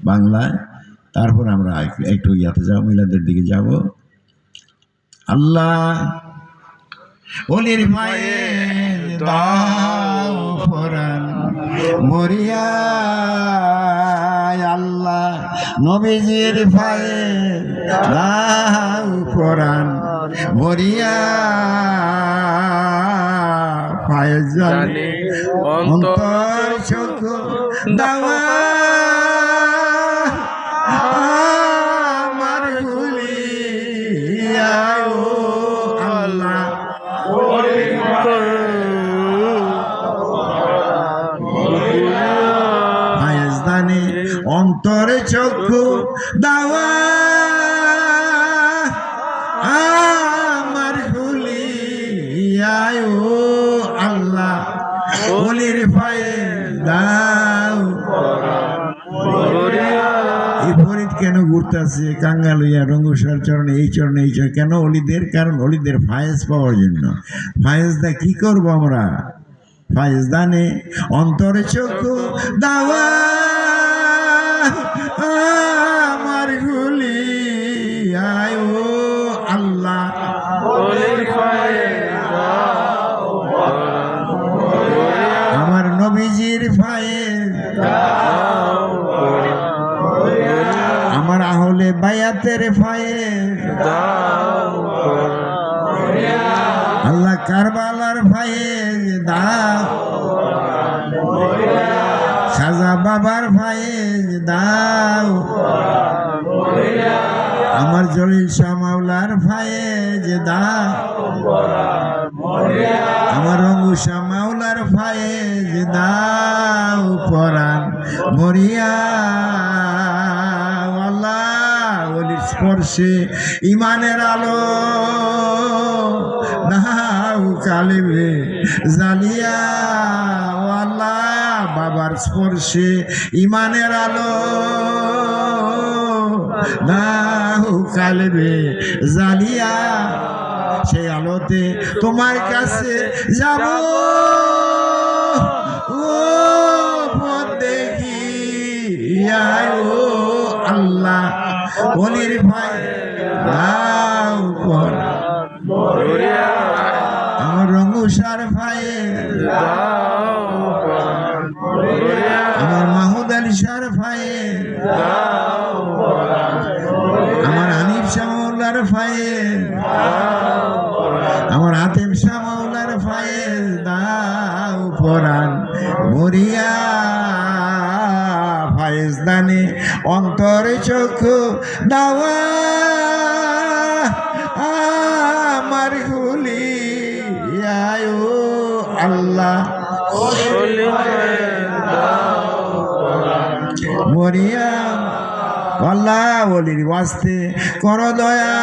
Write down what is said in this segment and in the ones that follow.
বাংলায়, তারপর আমরা একটু ইয়াতে যাব, মিলাদের দিকে যাব। আল্লাহ ওলির পায়ে দাও ফরান মরিয়া, আল্লাহ নবীজির পায়ে দাও ফরান মরিয়া, পায়ে জানি অন্তর চোখ দাওয়া আমার ভুলিয়া, ও আল্লাহ ফায়েজদানি অন্তরে চক্ষু দাওয়া আমার ভুলিয়া, ও আল্লাহ ওলির পায়ে দাও। এই ফরিদ কেন ঘুরতেছে কাঙ্গা লইয়া রঙ্গসার চরণে, এই চরণে এই চরণে কেন? অলিদের, কারণ অলিদের ফায়েজ পাওয়ার জন্য। ফায়েজ দা কি করবো আমরা? ফায়েজ দানে অন্তরে চক্ষু দাওয়া আমার গুলি, আয় ও আল্লাহ আমার নবীজির ফায়েজ, আমার আহলে বায়াতের ফায়েজ, আল্লাহ কারবালার ফায়েজ দাও, সাজা বাবার ফায়েজ দাও, আমার জলিল শাহ মাওলার ফায়েজ দাও, আমার রঙ্গু শাহ মাওলার ফায়েজ দাও পরাণ মরিয়া, ওলির স্পর্শে ইমানের আলো দাও কালিবে জালিয়া, আল্লাহ বাবার স্পর্শে ইমানের আলো দাও কালিবে জালিয়া, সেই আলোতে তোমার কাছে যাব, ও পথ দেখি, ও আল্লাহ ওলির ভাই দাও আমার রঙ্গুসার ভাই, আমার মাহুদ আলী শাহ ভাই, আমার হানিফ শাহ মাওলার ভাই, আমার হাতিম শাহ মাওলার ভাই দাও পরাণ মরিয়া, ফায়েজ দানে অন্তরে চক্ষু দাওয়া আমার গুলি, আয় ও আল্লাহ মরিয়া, আল্লাহ ওলির ওয়াস্তে কর দয়া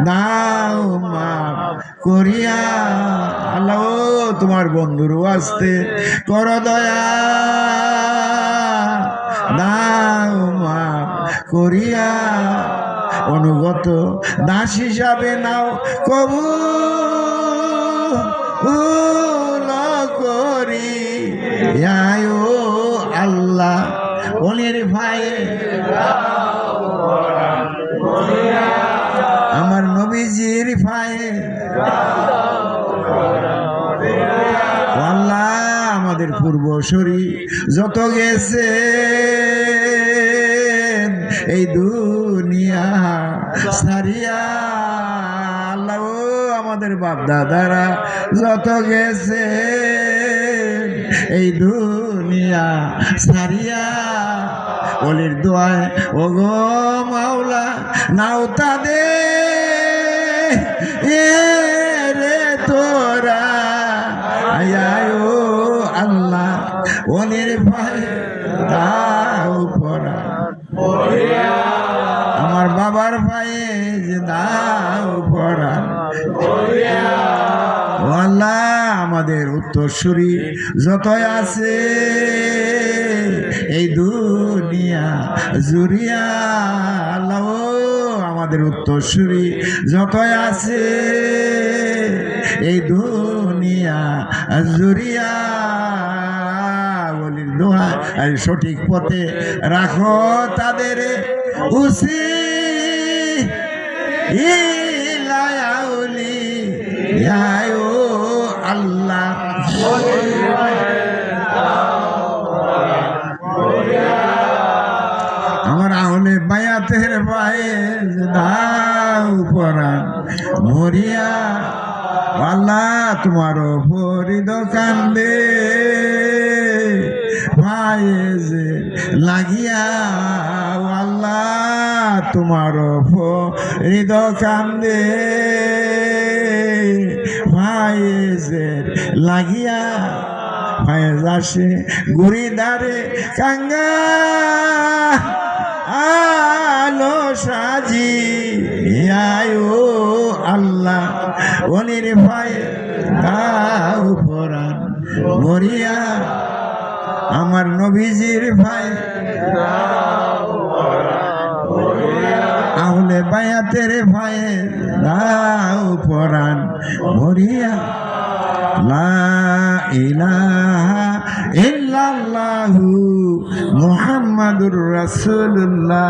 দাও মাফ করিয়া, আল্লাহ তোমার বন্ধুর ওয়াস্তে কর দয়া দাও মাফ করিয়া, অনুগত দাস হিসাবে নাও কবু করি, আয় ও আল্লাহ ওলির ভাই আমার নবীজির ভাই, আল্লাহ আমাদের পূর্বসূরি যত গেছে এই দুনিয়া সারিয়া, আল্লাহ আমাদের বাপ দাদারা যত গেছে এই দুনিয়া সারিয়া, ওলির দোয়ায় ও গো মাওলা নাও তাদের রে তোরা, আয় ও আল্লাহ ওলির ভাই দাও পরাণ আমার বাবার ভাই দাও পরাণ, আল্লাহ আমাদের উত্তরসূরি যতই আছে এই দুনিয়া জুরিয়া, আল্লাহ আমাদের উত্তরসূরি যতই আছে এই দুনিয়া জুরিয়া, বলির দোয়া আর সঠিক পথে রাখো তাদের উসি ইলায়াউলি ইয়ায়ো আল্লাহ আমার আহলে বায়াতের পায়ে দাও পরাণ মরিয়া আল্লাহ তোমার ফরিদ কান্দে ভাইজ লাগিয়া আল্লাহ তোমার ফরিদ কান্দে ভাইজ লাগিয়া ভাইজ আসে গুড়িদারে কাঙ্গা আলো সাজি আয়ো আল্লাহ অনির ভাই দাও পরাণ মরিয়া আমার নবীজির ভাই আহলে বায়াতের ভাই দাও পরাণ মরিয়া লা ইলাহা ইল্লাল্লাহু মুহাম্মাদুর রাসূলুল্লাহ।